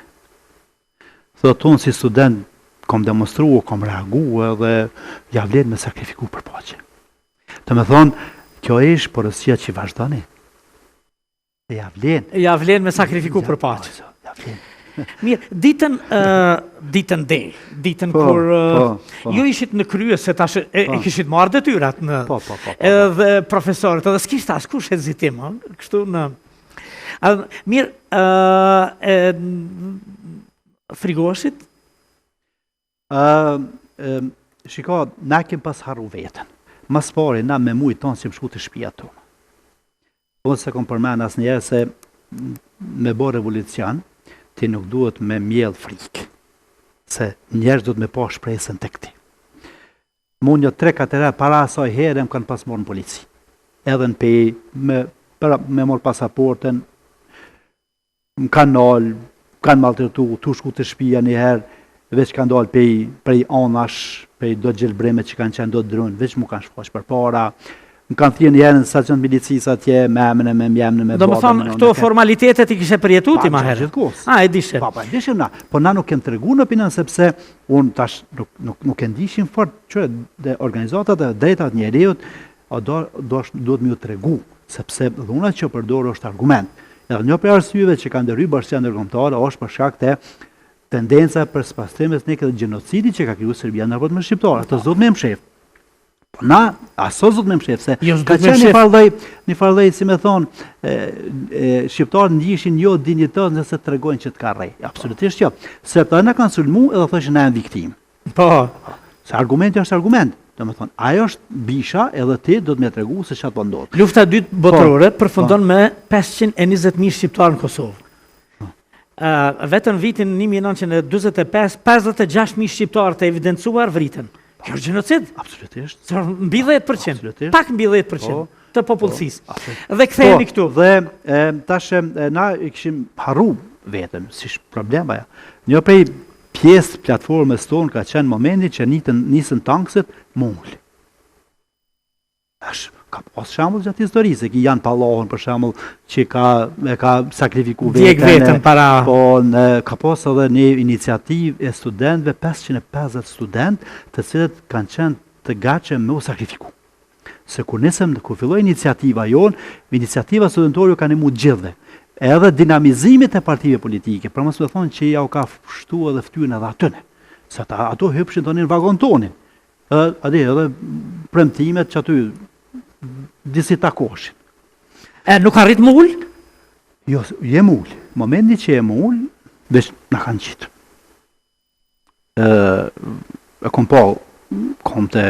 Thot unë si student kom demonstru, kom reagu edhe ja vlen me sakrifiku për paqe. Të me thonë, kjo ish porësia që i vazhdoni. Ja vlen. Ja vlen me sakrifiku për paqe. Ja vlen. Mirë, ditën kur ju ishit në krye se tash e kishit marrë detyrat në edhe profesorët, edhe s'kishtë as kush hezitim, kështu në... Mirë, frigoshit? Shiko, na kem pas harru vetën. Mas pari, na me mujtë tonë si më shku të shpia tonë. Unë se kom përmen as njerë se me bo revolucion, ti nuk duhet me mjell frikë, se njerës duhet me po shpresën të këti. Mund një 3-4 herë para asaj herë më kanë pas morë në polici. Edhe në pej, me morë pasaporten, më kanë nalë, kanë maltretu, tu shku të shpia një herë, veç kanë dalë prej anash, prej do gjelbreme që kanë qenë do drunë, veç mu kanë shposh për para, më kanë thirë një herë në stacion milicisë atje, me emën e me mjemën e me do më thonë, këto formalitetet i kishe përjetu ti ma herë? A, e dishe? Pa, e dishe na. Po na nuk kem të regu në opinion, sepse unë tash nuk e ndishim fort që dhe organizatat dhe drejtat njeriut, duhet mi u të regu. sepse dhuna që përdor është argument. Edhe një prej arsyeve që kanë ndërhyr bashkia ndërkombëtare është për shkak të tendenca për spastrim etnik dhe gjenocidi që ka kriju Serbia në raport me shqiptarët. Ato zot më mshef. Po na, aso zot më mshef se ka qenë një farllëj, si më thon, shqiptarët ndiqeshin jo dinjitet nëse tregojnë që të ka rrej. Absolutisht jo. Sepse na kanë sulmu edhe thoshin na janë viktimë. Po. Se argumenti është argument. Domethënë, ajo është bisha edhe ti do të më tregu se çfarë po ndodh. Lufta e dytë botërore përfundon me 520.000 shqiptarë në Kosovë. Vetëm vitin 1945, 56.000 shqiptarë të evidencuar vritën. Kjo është gjenocid? Absolutisht. Mbi 10%, pak mbi 10% të popullsisë. Dhe kthehemi këtu. Dhe tash na i kishim harru vetëm, si problema ja. Një prej pjesë platformës tonë ka qenë momenti që nisën tankset mull. Ka pas shembull gjatë historisë, që Jan Pallahun për shembull që ka sakrifikuar vetën para. Po ka pas edhe një iniciativë e studentëve, 550 studentë, të cilët kanë qenë të gatshëm me u sakrifiku. Se kur filloi iniciativa jonë, iniciativa studentore ka ndihmuar gjithëve. Edhe dinamizimit e partive politike, për mos me thonë që ja u ka shtu edhe ftyrën edhe atyne. Se ato hypshin tonin në vagon tonin. Edhe premtimet që aty disi takoshin. Nuk arrit më ullë? Jo, je më ullë. Momenti që je më ullë, veç në kanë qitë. Kom po, kom të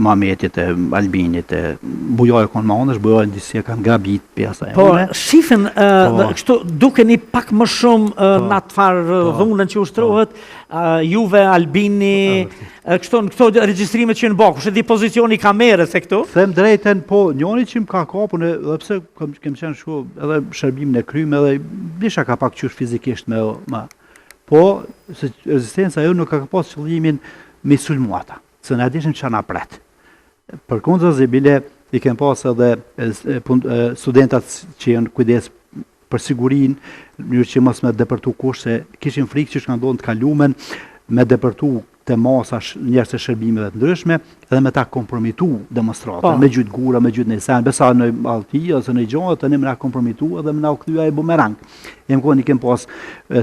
Mametit, e Albinit, e bujoj konë manësh, bujoj disi e kanë grabit pjesa e po, shifin, kështu duke një pak më shumë në atë farë dhunën që ushtrohet, Juve, Albini, këto registrimet që në bakë, është di pozicioni kamerës e këtu? Them drejten, po, njoni që më ka kapun, edhe pse kem qenë shu, edhe shërbimin e krymë, edhe bisha ka pak qysh fizikisht me ma. Po, se rezistenca jo nuk ka pas qëllimin me sulmuata, se në adishim që na pretë. Për kundër zibile, i kem pas edhe studentat që janë kujdes për sigurin, njërë që mos me depërtu kush, se kishin frikë që shka ndonë të kalumen, me depërtu të masa njerës e shërbimeve të ndryshme, edhe me ta kompromitu demonstratën, me gjytë gura, me gjytë në sen, besa në alti, ose në gjohë, të një me na kompromitu edhe me na u këthyja e bumerang. Jem kohë një kem pas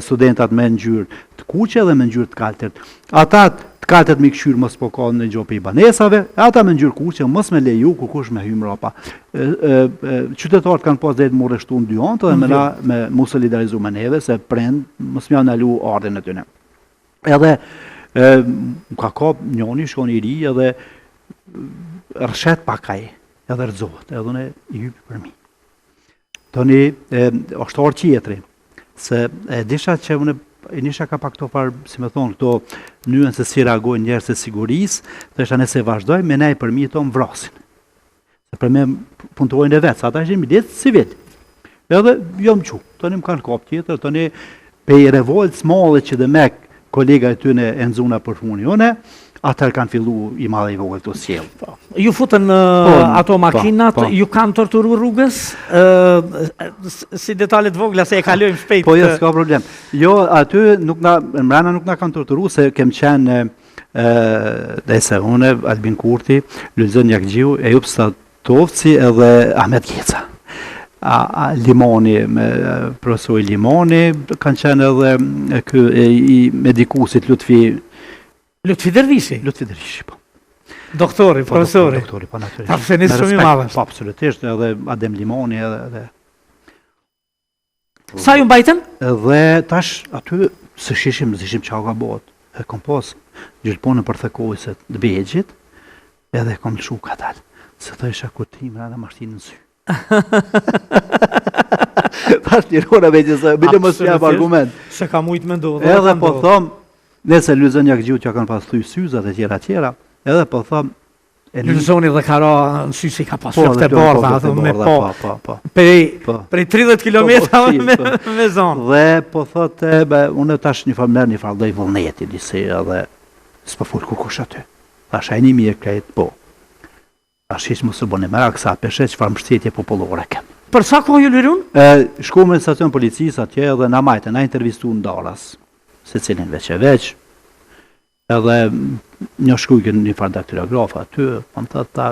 studentat me njërë të kuqe dhe me njërë të kaltert. Ata të kaltert me këshyrë mos po ka në gjohë për i banesave, ata me njërë kuqe mos me leju kur kush me hymë rapa. Qytetarët kanë pas dhejtë mu reshtu në dy antë dhe me mu solidarizu me neve, se prend, mos me janë alu ardhen e tyne. Edhe ka kap njoni shkon i ri edhe rëshet pakaj edhe rëzohet edhe në i hypi për mi. Toni është orë qjetri, se disha që nisha ka pak të farë, si me thonë, këto njën se si reagojnë njerës e sigurisë, të isha nëse vazhdoj, me nej për mi të më vrasin. Se për me puntojnë e vetë, sa ata ishin mi ditë civil. Edhe jo më që, toni më kanë kap tjetër, toni pe i revoltës male që dhe mek kolega e tyne e nëzuna për funi une, atër kanë fillu i madhe i vogël të sjellë. Ju futën ato makinat, ju kanë torturu rrugës, si detalet vogla se e kalojmë shpejt. Po, jo, s'ka problem. Jo, aty mrena nuk na kanë torturu, se kem qenë dhe se une, Albin Kurti, Lulzën Jakgjiu, Ejup Statovci edhe Ahmet Gjeca. Limoni, profesori Limoni, kanë qenë edhe i medikusit Lutfi Dervishi? Lutfi Dervishi, po. Doktori, profesori? Doktori, po natyrisht. Profesionist shumë i madhe. Po, absolutisht, edhe Adem Limoni edhe... Sa ju mbajten? Edhe tash, aty, se shishim qa ka bot, e kom pas gjylponën për thekojset të begjit, edhe kom të shuka talë, se të isha kutim edhe mashtinë në sy. Tash një rona me gjithë, bile më s'jam argument. Se ka mujtë me ndodhë. Edhe po thom, nëse Lulzën Jakgjiu që kanë pas thuj syzat e tjera, edhe po thom... Lulzoni dhe kara në sy si ka pas lëftë e bardha, me po. Prej 30 kilometra me zonë. Dhe po thote, unë tash një farë dhe i vullneti disi, edhe s'pa full kush aty. Tash a një mirë krejt, po. Tash ishë më së bëni mëra kësa peshe që farë mështetje popullore kem. Për sa kohë ju lirun? Shku me stacion policisë atje edhe na majte, na intervistu në daras. Se cilin veç, edhe një shkujke një farë daktilografa aty, më të ta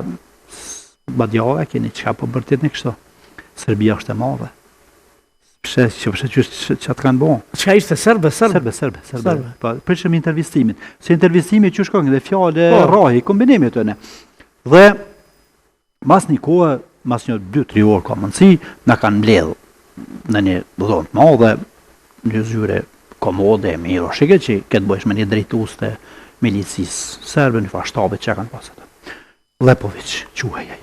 badjave, keni qka po bërtit një kështu. Serbia është e madhe. Që atë kanë bo. Çka ishte serbe? Për që me intervistimin. Se intervistimi që shkojnë dhe fjale rahi, kombinimi të ne. Dhe mas një kohë, mas një 2-3 orë ka mundësi, na kanë mbledhë në një dhonë të madhe, një zyre komode, mirë o shike që këtë bëjsh me një drejtues të milicisë serbe, një fa shtabit që kanë pasat. Lepović, quhej ai.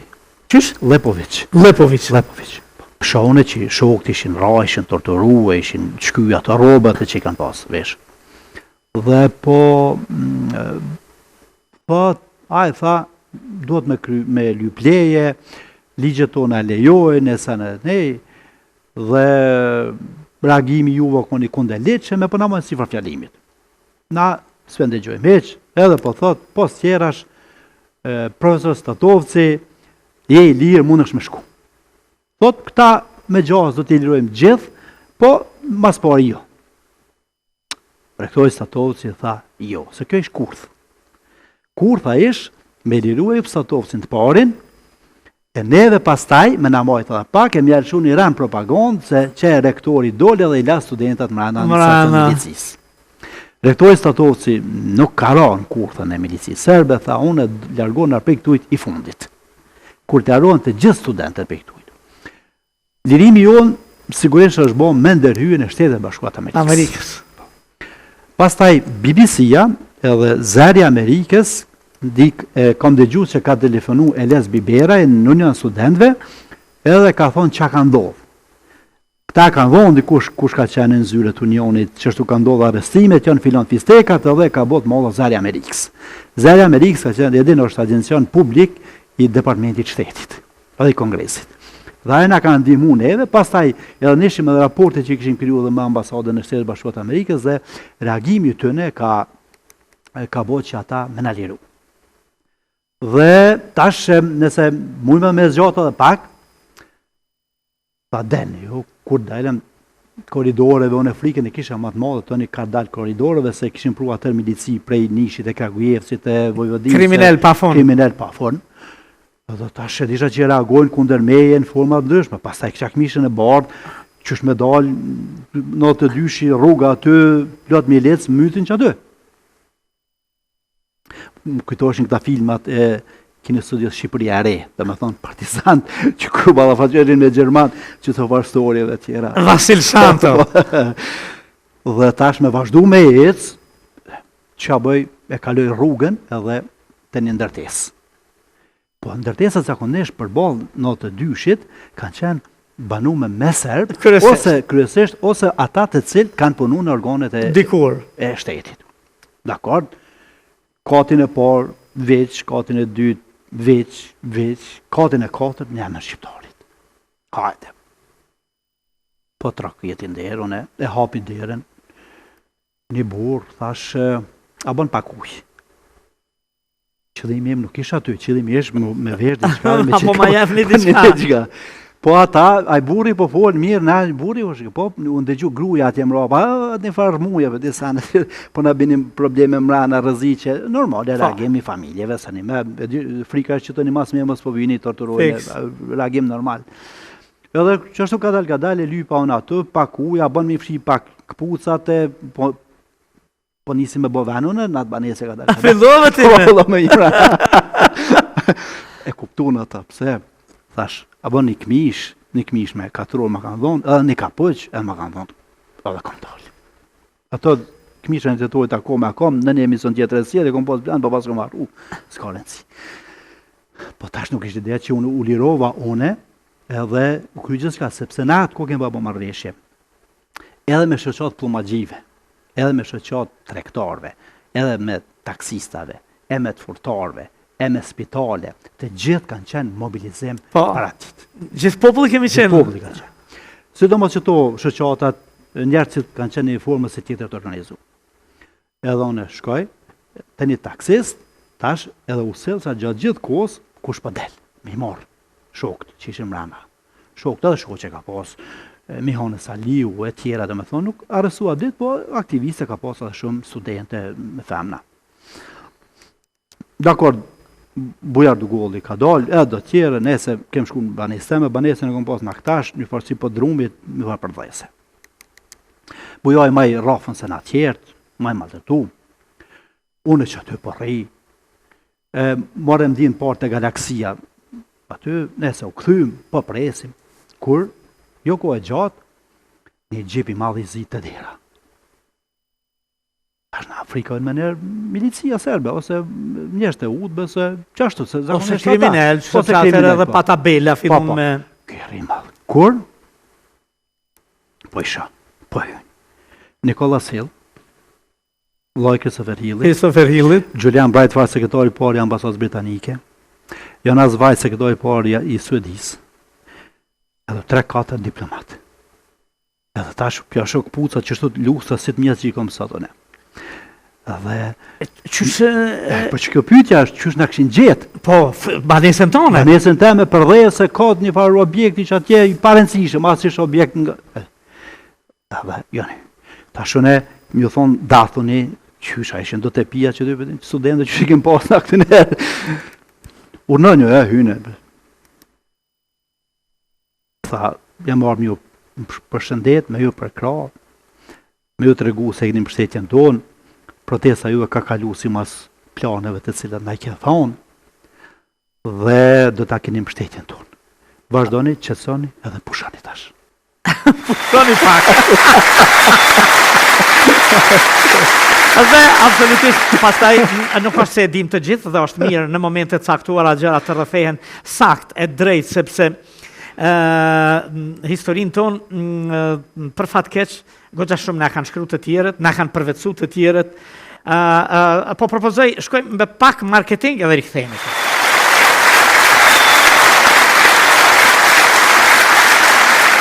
Qysh? Lepović. Shone që shokët ishin ra, ishin torturu, ishin shkyja të robët që i kanë pas vesh. Dhe a e tha, duhet me lypleje, ligjet tona lejojnë, e sa në nej, dhe reagimi juve këni kundeliqe, me përna mojnë sifra fjalimit. Na, s've ndëgjojmë heq, edhe po thot, pos tjerash, profesor Statovci, je i lirë, mund është me shku. Thot, këta me gjahës do t'i lirojmë gjithë, po mas pari jo. Rektori Statovci tha, jo, se kjo ish kurth. Kurtha ish, me liruaj Statovcin të parin, e neve pastaj, me na majtë edhe pak, e mjallëshu një rënë propagandë, se që rektori dole dhe i la studentat mrana në sëtë milicisë. Rektori Statovci nuk ka ra në kurthën e milicisë serbe, tha, unë e largohë në prej këtujt i fundit. Kur të arrohen të gjithë studentët prej këtujt. Lirimi jonë, sigurisht është bo me ndërhyjën e Shtetet Bashkuara të Amerikës. Pastaj BBC-ja edhe Zëri Amerikës, kam dëgju që ka telefonu Eles Bibera në Union Studentëve, edhe ka thonë që ka ndodhë. Këta kanë dhonë dikush kush ka qenë në zyret Unionit, qështu ka ndodhë arrestimet, janë filon fistekat edhe ka botë mollë Zëri Amerikës. Zëri Amerikës ka qenë edhe në është agencion publik i Departamentit Shtetit, edhe i Kongresit. Dhe ajna kanë ndihmu neve, pastaj edhe nishim edhe raporte që i kishim kriju dhe me ambasadën në Shtetet Bashkuara të Amerikës dhe reagimi tëne ka botë që ata me na liru. Dhe tash nëse mujme me zgjata dhe pak, ta deni, kur dalem koridoreve, unë e frikën e kisha më të madhe, tëni ka dalë koridoreve, se kishim pru atër milici prej Nishit e Kragujevcit e Vojvodinës. Kriminal pa fond. Dhe tash e disha që reagojnë kunder meje në forma të ndryshme, pastaj kisha këmishën e bardë, qësh me dalë në të dyshi rruga aty, plot milec, mytin që aty. Më kujtoshin këta filmat e Kinestudios Shqipëria e Re, dhe me thonë partizant që kërë ballafaqerin me Gjerman, që të varstorjeve tjera. Vasil Shanto! Dhe tash me vazhdu me ecë, që a bëj e kaloj rrugën edhe të një ndërtesë. Po ndërtesat zakonisht për balë në të dyshit kanë qenë banu me serb, ose kryesisht, ose ata të cilët kanë punu në organet e shtetit. Dakord? Katin e parë, veç, katin e dytë, veç, katin e katërt, një në shqiptarit. Hajde. Po trak jetin derë, unë e hapi derën, një burë, thash, a bën pak ujë. Qëllimi im nuk isha aty, qëllimi ish me vesh diçka, me apo ma jep një diçka. Po ata, aj burri po folë mirë, na burri, po unë dëgju gruja atje mra, pa një farë mujeve, disa në po na binim probleme mrana, rëziqe, normal, reagim i familjeve, sa një me, frika është që të një mas me mësë po vini, torturojnë, reagim normal. Edhe qështu ka dalë, lypa unë atë, pak uja, bën mi fshi pak këpucate, po nisi me bovanune, në atë banese ka dalë. Fillove ti me? Fillove me jura. E kuptu në të, pse? Thash, a bën një këmish me katëror më kanë dhonë, edhe një kapëq, edhe më kanë dhonë, edhe kom dalë. Ato këmishën e të tojt akom, në një emision tjetër e si, edhe kom posë blanë, po pasë kom arru, s'ka rëndësi. Po tash nuk ishte ideja që unë u lirova une, edhe u kry gjithçka, sepse na atë ko kemë babo marrëveshje, edhe me shoqat plumagjive, edhe me shoqat tregtarve, edhe me taksistave, e me të furtarve, e me spitale, të gjithë kanë qenë mobilizim para tit. Gjithë populli kemi qenë? Gjithë populli kanë qenë. Sidomos që to shoqatat, njerë që kanë qenë një formë se tjetër të organizu. Edhe unë shkoj, të një taksist, tash edhe u selë sa gjatë gjithë kohës, kush për del, me i morë shokët që ishim mrena. Shokët edhe shokët që ka pas, Mihane Saliu e tjera, dhe me thonë, nuk arresua ditë, po aktiviste ka pas edhe shumë studente me femna. Dakor, Bujar Dugolli ka dalë, edhe do tjere, nese kem shku në banesë teme, banesën e kom pas në aktash, një farë si po drumit, një farë për dhese. Bujaj maj rafën se në tjertë, maj maltërtu, unë që aty po rri, marrëm din partë e galaksia, aty, nese u këthym, po presim, kur, jo ko e gjatë, një gjipi madhi zi të dera. Ashtë në Afrika në mënyrë milicia serbe, ose njështë e udbe, ose qashtu, se zakonisht ose kriminell, që të atër edhe pa tabela, fillon me... Kërri madhë. Kur? Po isha, po e. Nikolas Hill, Lloj Christopher Hillit, Julian Bright, sekretari parë i ambasadës britanike, Jonas Vajt, sekretari parë i Suedis, edhe 3-4 diplomatë. Edhe tash pjashok puca që shtu luksa si të mjesë që i kom sot one. Dhe... Po që kjo pyetja është qysh në këshin gjetë. Po, banesën tonë. Banesën teme për dhe se ka një farë objekti që atje i parencishëm, asë ishë objekt nga... Dhe, joni, tashune, një thonë dathuni, qysh a ishen do të pia që dy studentë që shikim pas në këtë nërë. Urnën jo, hyne. Tha, jam marrë një përshëndet, me ju për krah, me ju të regu se e këni mbështetjen tonë, protesta ju e ka kalu si mas planeve të cilat na i ke thonë, dhe do ta keni mbështetjen tonë. Vazhdoni, qetësoni edhe pushani tash. Pushoni pak. Dhe absolutisht, pastaj nuk është se e dim të gjithë dhe është mirë në momentet caktuara gjërat të rrëfehen sakt e drejt, sepse historinë tonë për fat keq goxha shumë na kanë shkruar të tjerët, na kanë përvetësuar të tjerët. Po propozoj shkojmë me pak marketing edhe rikthehemi.